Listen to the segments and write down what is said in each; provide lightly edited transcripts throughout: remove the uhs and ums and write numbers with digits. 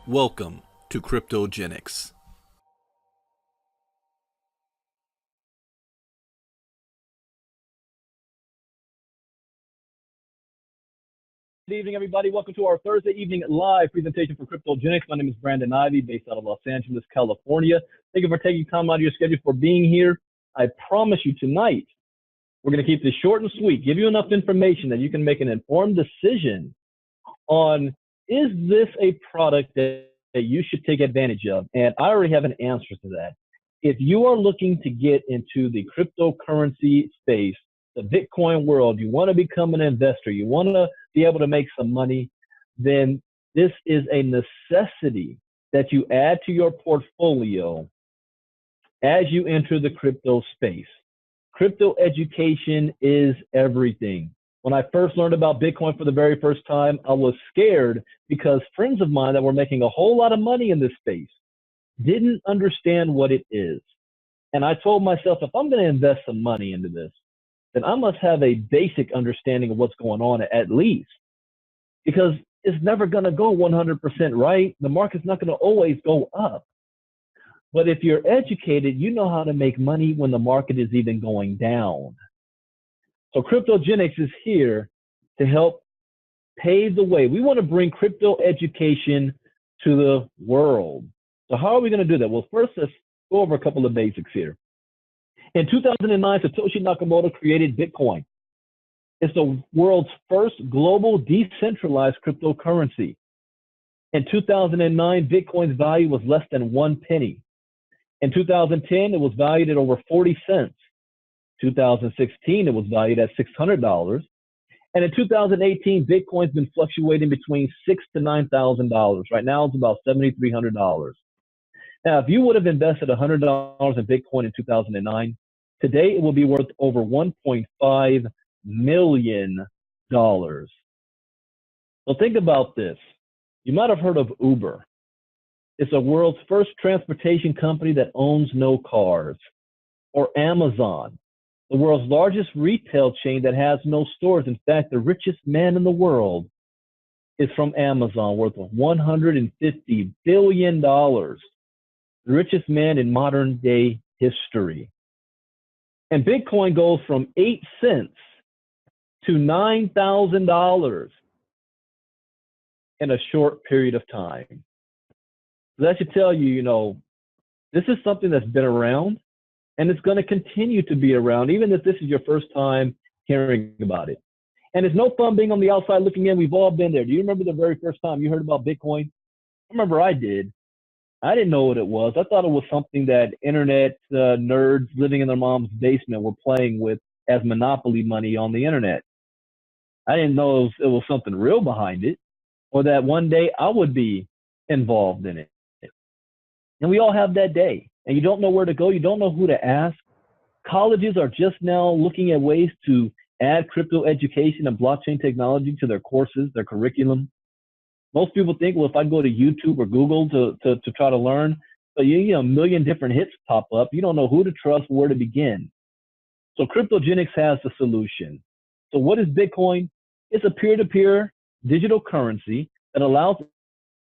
Welcome to Kryptogenex. Good evening, everybody. Welcome to our Thursday evening live presentation for Kryptogenex. My name is Brandon Ivey, based out of Los Angeles, California. Thank you for taking time out of your schedule for being here. I promise you tonight, we're going to keep this short and sweet, give you enough information that you can make an informed decision on, is this a product that you should take advantage of? And I already have an answer to that. If you are looking to get into the cryptocurrency space, the Bitcoin world, you want to become an investor, you want to be able to make some money, then this is a necessity that you add to your portfolio as you enter the crypto space. Crypto education is everything. When I first learned about Bitcoin for the very first time, I was scared because friends of mine that were making a whole lot of money in this space didn't understand what it is. And I told myself, if I'm going to invest some money into this, then I must have a basic understanding of what's going on at least, because it's never going to go 100% right. The market's not going to always go up. But if you're educated, you know how to make money when the market is even going down. So Kryptogenex is here to help pave the way. We want to bring crypto education to the world. So how are we going to do that? Well, first, let's go over a couple of basics here. In 2009, Satoshi Nakamoto created Bitcoin. It's the world's first global decentralized cryptocurrency. In 2009, Bitcoin's value was less than 1 penny. In 2010, it was valued at over 40 cents. 2016, it was valued at $600. And in 2018, Bitcoin's been fluctuating between $6,000 to $9,000. Right now, it's about $7,300. Now, if you would have invested $100 in Bitcoin in 2009, today it will be worth over $1.5 million. So think about this. You might have heard of Uber. It's the world's first transportation company that owns no cars. Or Amazon, the world's largest retail chain that has no stores. In fact, the richest man in the world is from Amazon, worth $150 billion. The richest man in modern day history. And Bitcoin goes from 8 cents to $9,000 in a short period of time. So that should tell you, this is something that's been around and it's going to continue to be around, even if this is your first time hearing about it. And it's no fun being on the outside looking in. We've all been there. Do you remember the very first time you heard about Bitcoin? I remember I did. I didn't know what it was. I thought it was something that internet nerds living in their mom's basement were playing with as monopoly money on the internet. I didn't know it was something real behind it, or that one day I would be involved in it. And we all have that day. And you don't know where to go. You don't know who to ask. Colleges are just now looking at ways to add crypto education and blockchain technology to their courses, their curriculum. Most people think, well, if I go to YouTube or Google to try to learn, but a million different hits pop up. You don't know who to trust, where to begin. So Kryptogenex has the solution. So what is Bitcoin? It's a peer-to-peer digital currency that allows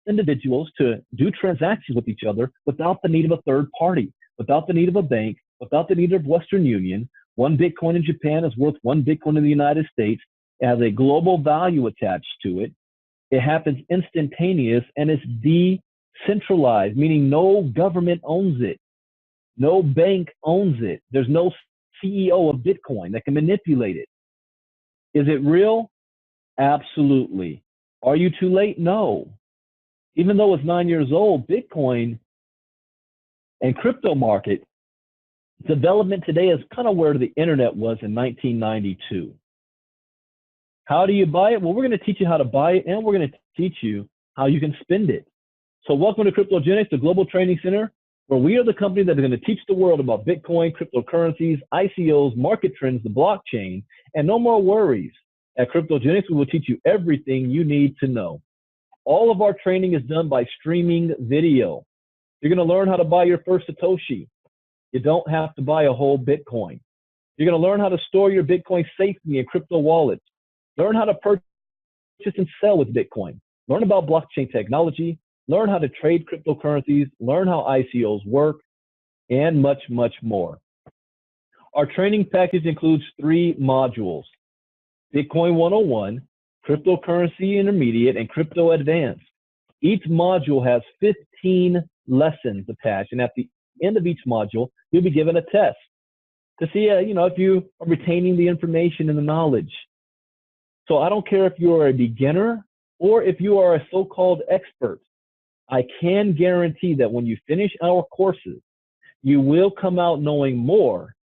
individuals to do transactions with each other without the need of a third party, without the need of a bank, without the need of Western Union. 1 Bitcoin in Japan is worth 1 Bitcoin in the United States. It has a global value attached to it. It happens instantaneous and it's decentralized, meaning no government owns it. No bank owns it. There's no CEO of Bitcoin that can manipulate it. Is it real? Absolutely. Are you too late? No. Even though it's 9 years old, Bitcoin and crypto market development today is kind of where the internet was in 1992. How do you buy it? Well, we're going to teach you how to buy it, and we're going to teach you how you can spend it. So welcome to Kryptogenex, the global training center, where we are the company that is going to teach the world about Bitcoin, cryptocurrencies, ICOs, market trends, the blockchain, and no more worries. At Kryptogenex, we will teach you everything you need to know. All of our training is done by streaming video. You're going to learn how to buy your first Satoshi. You don't have to buy a whole Bitcoin. You're going to learn how to store your Bitcoin safely in crypto wallets. Learn how to purchase and sell with Bitcoin. Learn about blockchain technology, learn how to trade cryptocurrencies, learn how ICOs work, and much, much more. Our training package includes 3 modules: Bitcoin 101, Cryptocurrency Intermediate, and Crypto Advanced. Each module has 15 lessons attached, and at the end of each module, you'll be given a test to see, if you are retaining the information and the knowledge. So I don't care if you are a beginner or if you are a so-called expert. I can guarantee that when you finish our courses, you will come out knowing more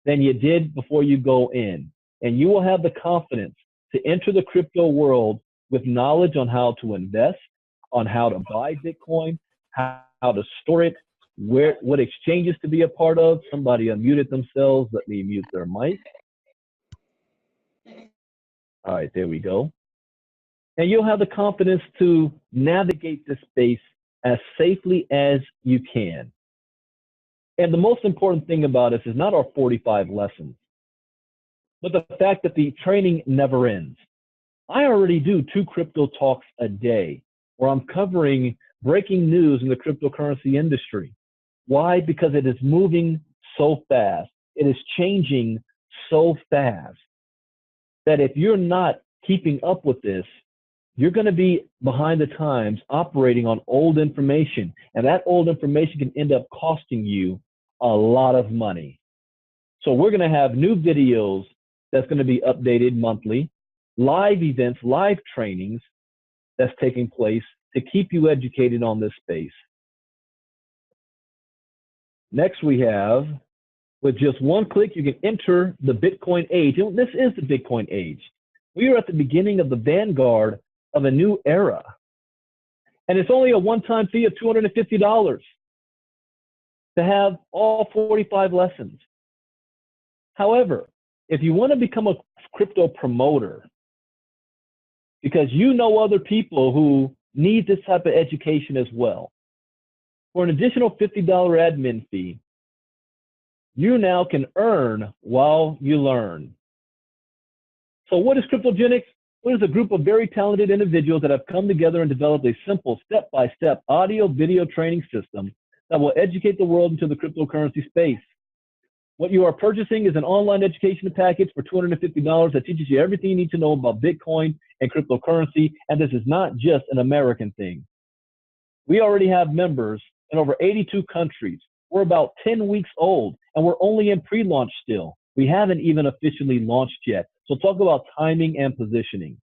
than you did before you go in. And you will have the confidence to enter the crypto world with knowledge on how to invest, on how to buy Bitcoin, how to store it, what exchanges to be a part of. Somebody unmuted themselves. Let me mute their mic. All right, there we go. And you'll have the confidence to navigate this space as safely as you can. And the most important thing about us is not our 45 lessons, but the fact that the training never ends. I already do 2 crypto talks a day where I'm covering breaking news in the cryptocurrency industry. Why? Because it is moving so fast. It is changing so fast that if you're not keeping up with this, you're going to be behind the times operating on old information. And that old information can end up costing you a lot of money. So we're going to have new videos that's going to be updated monthly, live events, live trainings that's taking place to keep you educated on this space. Next we have, with just one click, you can enter the Bitcoin age. This is the Bitcoin age. We are at the beginning of the vanguard of a new era. And it's only a one-time fee of $250 to have all 45 lessons. However, if you want to become a crypto promoter, because you know other people who need this type of education as well, for an additional $50 admin fee, you now can earn while you learn. So what is Kryptogenex? It is a group of very talented individuals that have come together and developed a simple step-by-step audio-video training system that will educate the world into the cryptocurrency space. What you are purchasing is an online education package for $250 that teaches you everything you need to know about Bitcoin and cryptocurrency, and this is not just an American thing. We already have members in over 82 countries. We're about 10 weeks old, and we're only in pre-launch still. We haven't even officially launched yet. So talk about timing and positioning.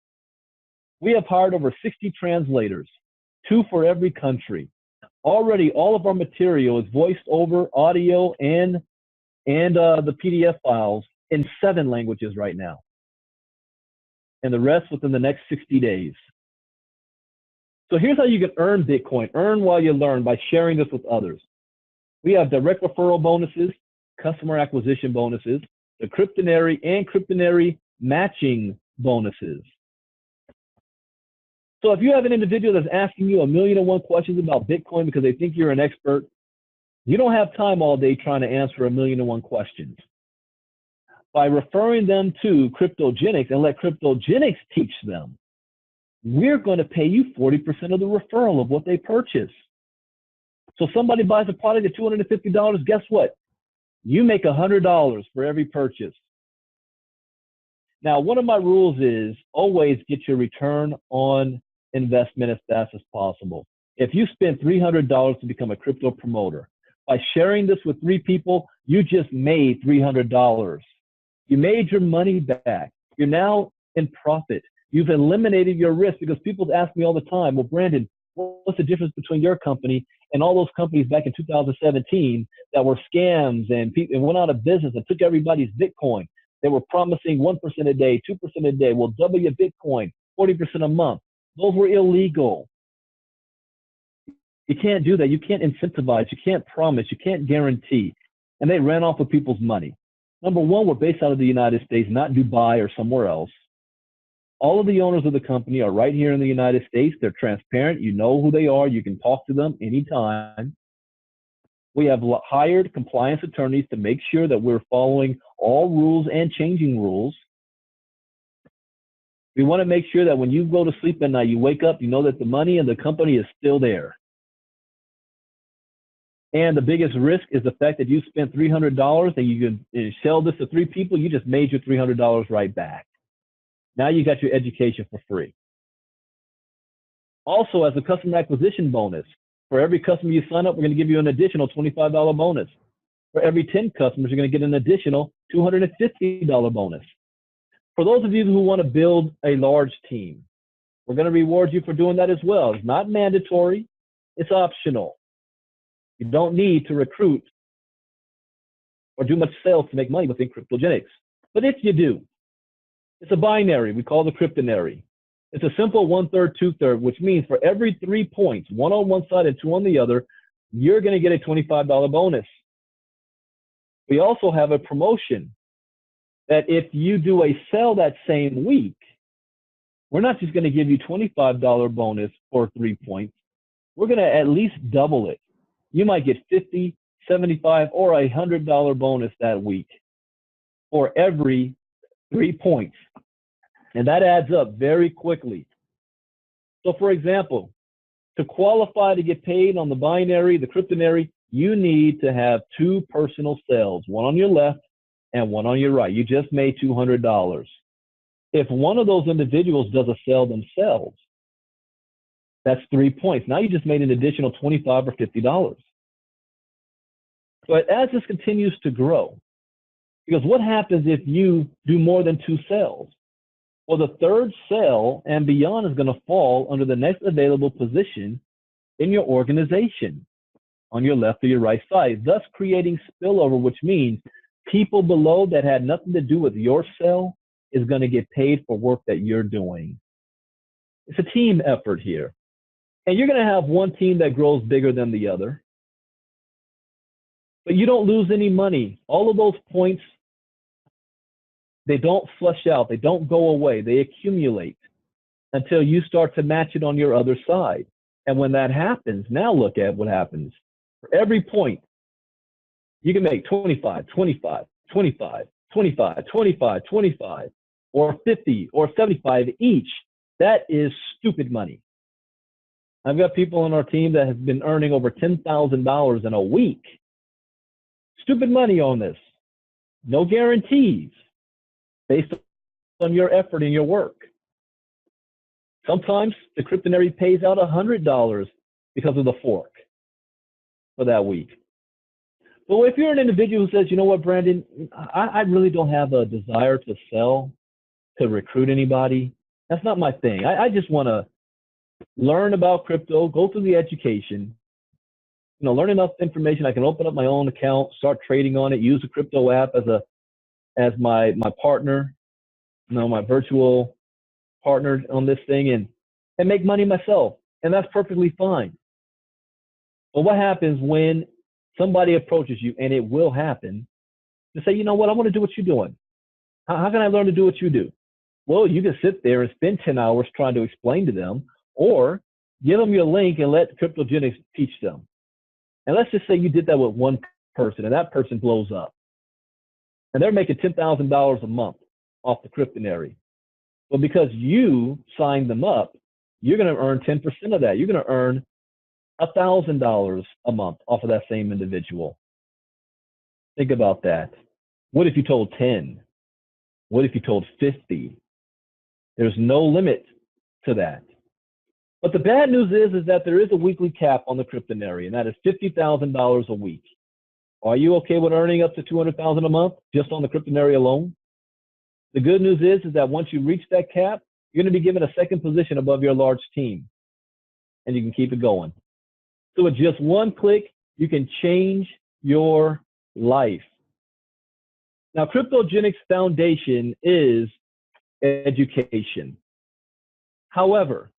We have hired over 60 translators, 2 for every country. Already, all of our material is voiced over audio and the PDF files in 7 languages right now, and the rest within the next 60 days. So here's how you can earn Bitcoin, earn while you learn, by sharing this with others. We have direct referral bonuses, customer acquisition bonuses, the Kryptonary and Kryptonary matching bonuses. So if you have an individual that's asking you 1,000,001 questions about Bitcoin because they think you're an expert, you don't have time all day trying to answer 1,000,001 questions. By referring them to Kryptogenex and let Kryptogenex teach them, we're going to pay you 40% of the referral of what they purchase. So somebody buys a product at $250, guess what? You make $100 for every purchase. Now, one of my rules is always get your return on investment as fast as possible. If you spend $300 to become a crypto promoter, by sharing this with 3 people, you just made $300. You made your money back. You're now in profit. You've eliminated your risk, because people ask me all the time, well, Brandon, what's the difference between your company and all those companies back in 2017 that were scams and went out of business and took everybody's Bitcoin? They were promising 1% a day, 2% a day. We'll double your Bitcoin, 40% a month. Those were illegal. You can't do that. You can't incentivize. You can't promise. You can't guarantee. And they ran off with people's money. Number one, we're based out of the United States, not Dubai or somewhere else. All of the owners of the company are right here in the United States. They're transparent. You know who they are. You can talk to them anytime. We have hired compliance attorneys to make sure that we're following all rules and changing rules. We want to make sure that when you go to sleep at night, you wake up, you know that the money and the company is still there. And the biggest risk is the fact that you spent $300 and you can sell this to 3 people. You just made your $300 right back. Now you got your education for free. Also, as a customer acquisition bonus, for every customer you sign up, we're going to give you an additional $25 bonus. For every 10 customers, you're going to get an additional $250 bonus. For those of you who want to build a large team, we're going to reward you for doing that as well. It's not mandatory. It's optional. You don't need to recruit or do much sales to make money within Kryptogenex. But if you do, it's a binary. We call it the Kryptonary. It's a simple 1/3, 2/3, which means for every 3 points, 1 on one side and 2 on the other, you're going to get a $25 bonus. We also have a promotion that if you do a sale that same week, we're not just going to give you $25 bonus for 3 points. We're going to at least double it. You might get $50, $75, or $100 bonus that week for every 3 points. And that adds up very quickly. So for example, to qualify to get paid on the binary, the Kryptonary, you need to have 2 personal sales, one on your left and one on your right. You just made $200. If one of those individuals does a sale themselves, that's 3 points. Now you just made an additional $25 or $50. But as this continues to grow, because what happens if you do more than 2 sales? Well, the 3rd sale and beyond is going to fall under the next available position in your organization on your left or your right side, thus creating spillover, which means people below that had nothing to do with your sale is going to get paid for work that you're doing. It's a team effort here. And you're going to have one team that grows bigger than the other. But you don't lose any money. All of those points, they don't flush out. They don't go away. They accumulate until you start to match it on your other side. And when that happens, now look at what happens. For every point, you can make 25, 25, 25, 25, 25, 25, or 50 or 75 each. That is stupid money. I've got people on our team that have been earning over $10,000 in a week. Stupid money on this. No guarantees based on your effort and your work. Sometimes the Kryptonary pays out $100 because of the fork for that week. But if you're an individual who says, you know what, Brandon, I really don't have a desire to sell, to recruit anybody. That's not my thing. I just want to learn about crypto, go through the education, learn enough information. I can open up my own account, start trading on it, use the crypto app as my partner, my virtual partner on this thing, and make money myself. And that's perfectly fine. But what happens when somebody approaches you, and it will happen, to say, you know what, I want to do what you're doing. How can I learn to do what you do? Well, you can sit there and spend 10 hours trying to explain to them, or give them your link and let Kryptogenex teach them. And let's just say you did that with one person, and that person blows up. And they're making $10,000 a month off the Kryptonary. Well, because you signed them up, you're going to earn 10% of that. You're going to earn $1,000 a month off of that same individual. Think about that. What if you told 10? What if you told 50? There's no limit to that. But the bad news is that there is a weekly cap on the Kryptonary, and that is $50,000 a week. Are you okay with earning up to $200,000 a month just on the Kryptonary alone? The good news is that once you reach that cap, you're going to be given a second position above your large team, and you can keep it going. So with just one click, you can change your life. Now, Kryptogenex Foundation is education. However,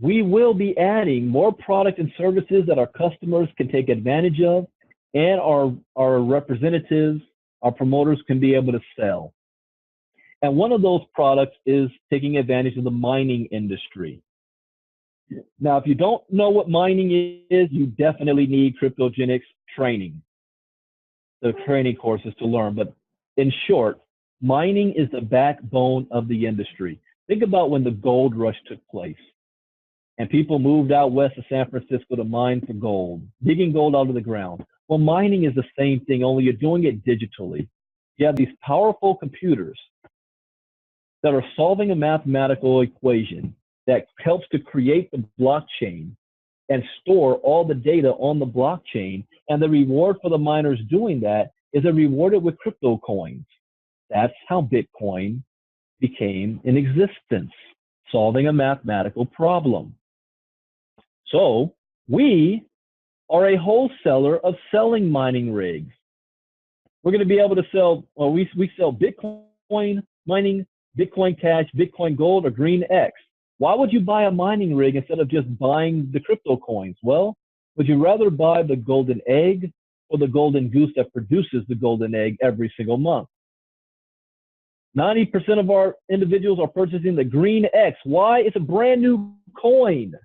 we will be adding more product and services that our customers can take advantage of, and our representatives, our promoters can be able to sell. And one of those products is taking advantage of the mining industry. Now, if you don't know what mining is, you definitely need Kryptogenex training, the training courses to learn. But in short, mining is the backbone of the industry. Think about when the gold rush took place. and people moved out west of San Francisco to mine for gold, digging gold out of the ground. Well, mining is the same thing, only you're doing it digitally. You have these powerful computers that are solving a mathematical equation that helps to create the blockchain and store all the data on the blockchain. And the reward for the miners doing that is they're rewarded with crypto coins. That's how Bitcoin became in existence, solving a mathematical problem. So we are a wholesaler of selling mining rigs. We're going to be able to sell, well, we sell Bitcoin mining, Bitcoin Cash, Bitcoin Gold, or Green X. Why would you buy a mining rig instead of just buying the crypto coins? Well, would you rather buy the golden egg or the golden goose that produces the golden egg every single month? 90% of our individuals are purchasing the Green X. Why? It's a brand new coin.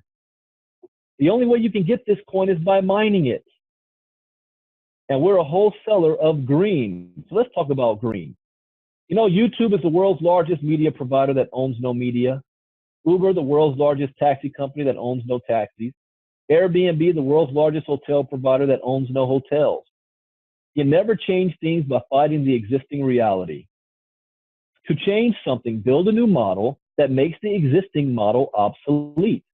The only way you can get this coin is by mining it. And we're a wholesaler of green. So let's talk about green. You know, YouTube is the world's largest media provider that owns no media. Uber, the world's largest taxi company that owns no taxis. Airbnb, the world's largest hotel provider that owns no hotels. You never change things by fighting the existing reality. To change something, build a new model that makes the existing model obsolete.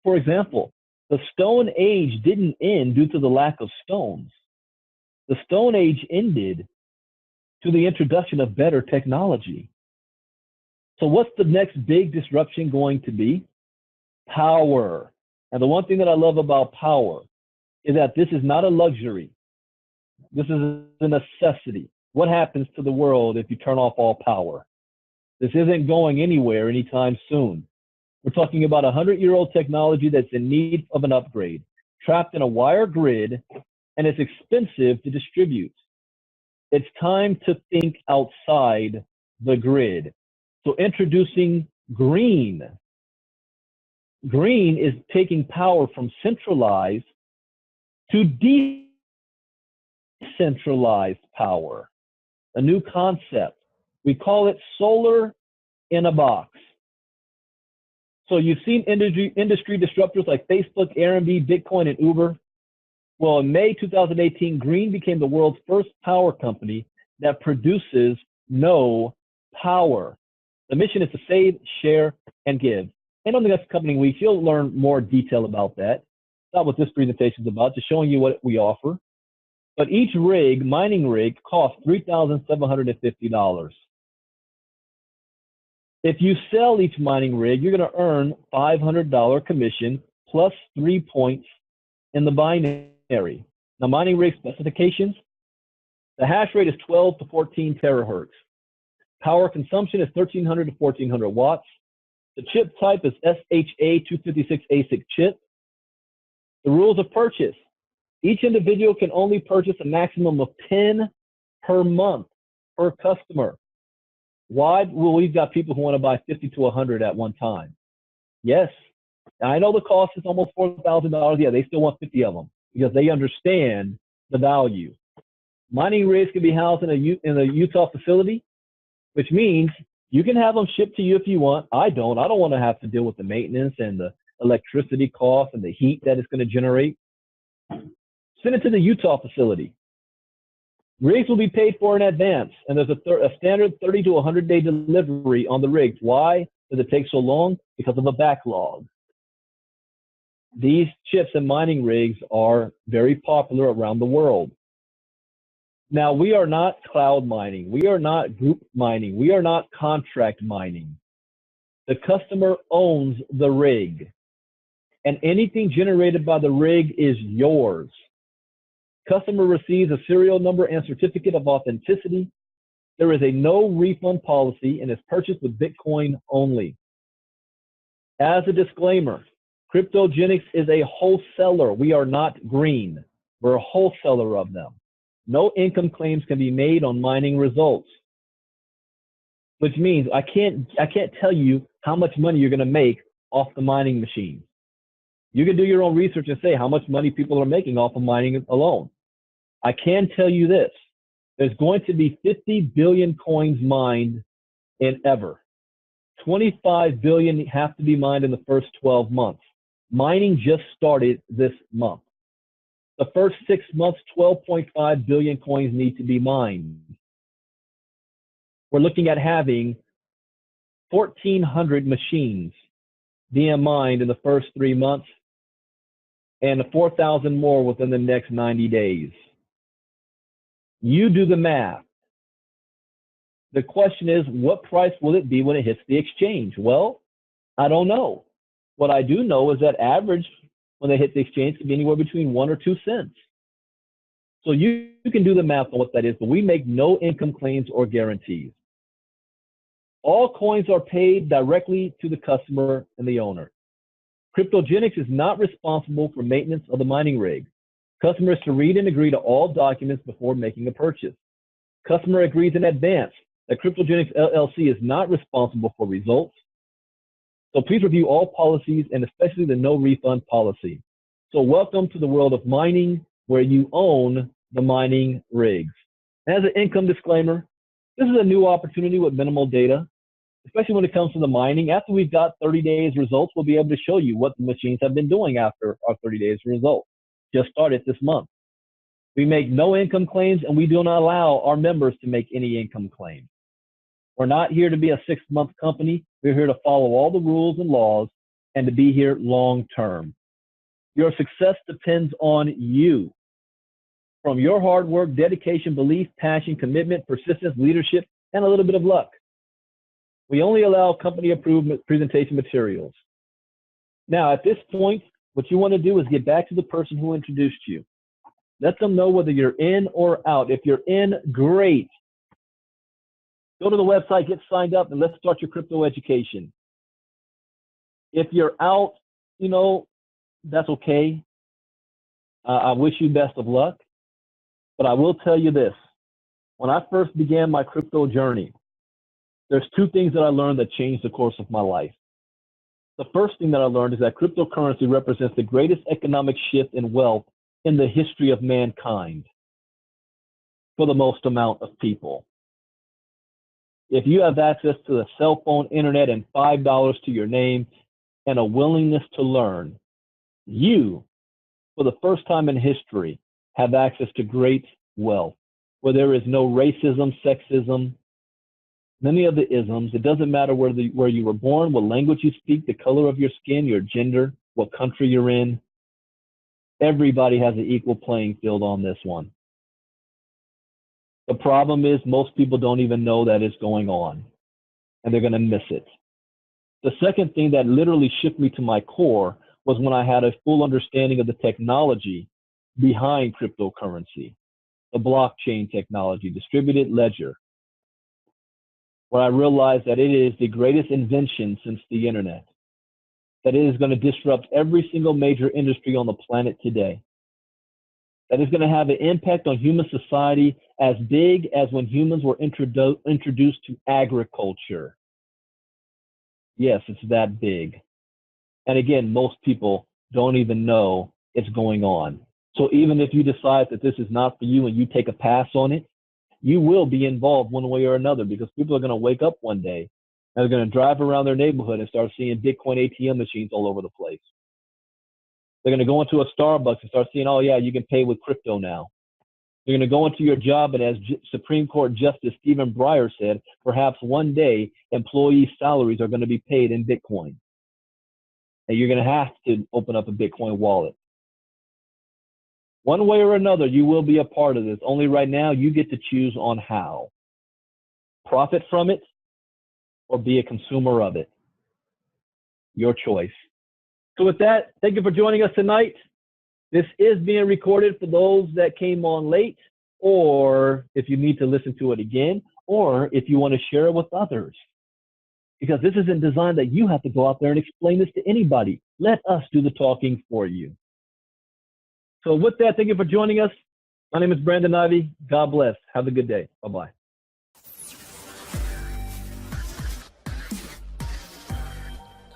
For example, the Stone Age didn't end due to the lack of stones. The Stone Age ended to the introduction of better technology. So what's the next big disruption going to be? Power. And the one thing that I love about power is that this is not a luxury. This is a necessity. What happens to the world if you turn off all power? This isn't going anywhere anytime soon. We're talking about 100-year-old technology that's in need of an upgrade, trapped in a wire grid, and it's expensive to distribute. It's time to think outside the grid. So introducing green. Green is taking power from centralized to decentralized power. A new concept. We call it solar in a box. So you've seen industry disruptors like Facebook, Airbnb, Bitcoin, and Uber. Well, in May 2018, Green became the world's first power company that produces no power. The mission is to save, share, and give. And on the next coming weeks, you'll learn more detail about that. That's not what this presentation is about, just showing you what we offer. But each rig, mining rig, costs $3,750. If you sell each mining rig, you're going to earn $500 commission plus 3 points in the binary. Now, mining rig specifications, the hash rate is 12 to 14 terahertz. Power consumption is 1,300 to 1,400 watts. The chip type is SHA 256 ASIC chip. The rules of purchase. Each individual can only purchase a maximum of 10 per month per customer. Why? Well, we've got people who want to buy 50 to 100 at one time. Yes. Now, I know the cost is almost $4,000. Yeah, they still want 50 of them because they understand the value. Mining rigs can be housed in a Utah facility, which means you can have them shipped to you if you want. I don't want to have to deal with the maintenance and the electricity cost and the heat that it's going to generate. Send it to the Utah facility. Rigs will be paid for in advance, and there's a standard 30 to 100-day delivery on the rigs. Why does it take so long? Because of a backlog. These chips and mining rigs are very popular around the world. Now, we are not cloud mining. We are not group mining. We are not contract mining. The customer owns the rig, and anything generated by the rig is yours. Customer receives a serial number and certificate of authenticity. There is a no refund policy and is purchased with Bitcoin only. As a disclaimer, Kryptogenex is a wholesaler. We are not green. We're a wholesaler of them. No income claims can be made on mining results, which means I can't tell you how much money you're going to make off the mining machine. You can do your own research and say how much money people are making off of mining alone. I can tell you this. There's going to be 50 billion coins mined in ever. 25 billion have to be mined in the first 12 months. Mining just started this month. The first 6 months, 12.5 billion coins need to be mined. We're looking at having 1,400 machines being mined in the first 3 months and 4,000 more within the next 90 days. You do the math. The question is, what price will it be when it hits the exchange? Well, I don't know. What I do know is that average when they hit the exchange can be anywhere between 1 or 2 cents. So you can do the math on what that is, but we make no income claims or guarantees. All coins are paid directly to the customer and the owner. Kryptogenex is not responsible for maintenance of the mining rig. Customer is to read and agree to all documents before making a purchase. Customer agrees in advance that Kryptogenex LLC is not responsible for results. So please review all policies and especially the no refund policy. So welcome to the world of mining where you own the mining rigs. As an income disclaimer, this is a new opportunity with minimal data, especially when it comes to the mining. After we've got 30 days results, we'll be able to show you what the machines have been doing after our 30 days results. Just started this month. We make no income claims and we do not allow our members to make any income claims. We're not here to be a 6-month company. We're here to follow all the rules and laws and to be here long term. Your success depends on you. From your hard work, dedication, belief, passion, commitment, persistence, leadership, and a little bit of luck. We only allow company-approved presentation materials. Now, at this point, what you want to do is get back to the person who introduced you. Let them know whether you're in or out. If you're in, great. Go to the website, get signed up, and let's start your crypto education. If you're out, that's okay. I wish you best of luck. But I will tell you this. When I first began my crypto journey, there's 2 things that I learned that changed the course of my life. The first thing that I learned is that cryptocurrency represents the greatest economic shift in wealth in the history of mankind for the most amount of people. If you have access to a cell phone, internet, and $5 to your name and a willingness to learn, you, for the first time in history, have access to great wealth where there is no racism, sexism, many of the isms. It doesn't matter where you were born, what language you speak, the color of your skin, your gender, what country you're in. Everybody has an equal playing field on this one. The problem is most people don't even know that it's going on, and they're going to miss it. The second thing that literally shook me to my core was when I had a full understanding of the technology behind cryptocurrency, the blockchain technology, distributed ledger, where I realized that it is the greatest invention since the internet, that it is going to disrupt every single major industry on the planet today, that is going to have an impact on human society as big as when humans were introduced to agriculture. Yes, it's that big. And again, most people don't even know it's going on. So even if you decide that this is not for you and you take a pass on it, you will be involved one way or another because people are going to wake up one day and they're going to drive around their neighborhood and start seeing Bitcoin ATM machines all over the place. They're going to go into a Starbucks and start seeing, oh yeah, you can pay with crypto now. You're going to go into your job, and as Supreme Court Justice Stephen Breyer said, perhaps one day employee salaries are going to be paid in Bitcoin. And you're going to have to open up a Bitcoin wallet. One way or another, you will be a part of this. Only right now, you get to choose on how. Profit from it or be a consumer of it. Your choice. So with that, thank you for joining us tonight. This is being recorded for those that came on late, or if you need to listen to it again, or if you want to share it with others. Because this isn't designed that you have to go out there and explain this to anybody. Let us do the talking for you. So with that, thank you for joining us. My name is Brandon Ivey. God bless. Have a good day. Bye-bye.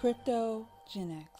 Kryptogenex.